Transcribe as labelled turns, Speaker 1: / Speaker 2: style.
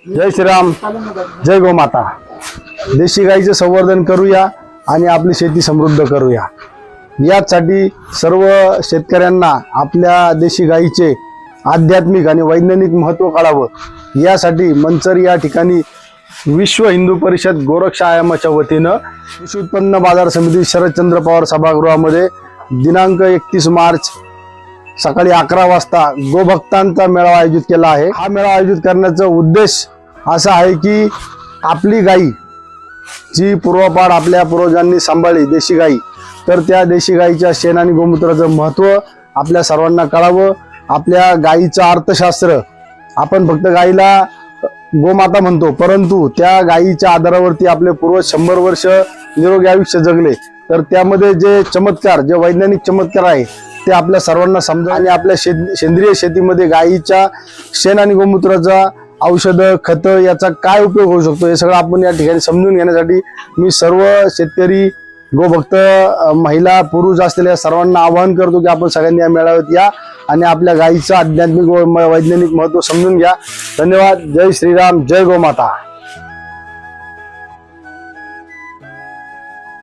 Speaker 1: जय श्रीराम, जय गोमाता। देशी गाईचे संवर्धन करूया आणि आपली शेती समृद्ध करूया। यासाठी सर्व शेतकऱ्यांना आपल्या देशी गाईचे आध्यात्मिक आणि वैज्ञानिक महत्त्व कळावं यासाठी मंचर या ठिकाणी विश्व हिंदू परिषद गोरक्ष आयामाच्या वतीनं कृषी उत्पन्न बाजार समिती शरदचंद्र पवार सभागृहामध्ये दिनांक 31 मार्च सकाळी 11 वाजता गोभक्तांचा मेळावा आयोजित केला आहे। हा मेळावा आयोजित करण्याचा उद्देश असा आहे की आपली गाई जी पूर्वपार आपल्या पूर्वजांनी सांभाळली देशी गाई, तर त्या देशी गाईच्या शेण आणि गोमूत्राचं महत्त्व आपल्या सर्वांना कळावं। आपल्या गाईचं अर्थशास्त्र, आपण फक्त गाईला गोमाता म्हणतो, परंतु त्या गाईच्या आधारावरती आपले पूर्वज 100 वर्ष निरोगी आयुष्य जगले। तर त्यामध्ये जे चमत्कार, जे वैज्ञानिक चमत्कार आहे ते आपल्या सर्वांना समजा आणि आपल्या सेंद्रिय शेतीमध्ये गाईच्या शेण आणि गोमूत्राचा औषधं खतं याचा काय उपयोग होऊ शकतो हे सगळं आपण या ठिकाणी समजून घेण्यासाठी मी सर्व शेतकरी, गोभक्त, महिला, पुरुष असलेल्या सर्वांना आवाहन करतो की आपण सगळ्यांनी या मेळाव्यात या आणि आपल्या गाईचं आध्यात्मिक व वैज्ञानिक महत्त्व समजून घ्या। धन्यवाद। जय श्रीराम, जय गोमाता।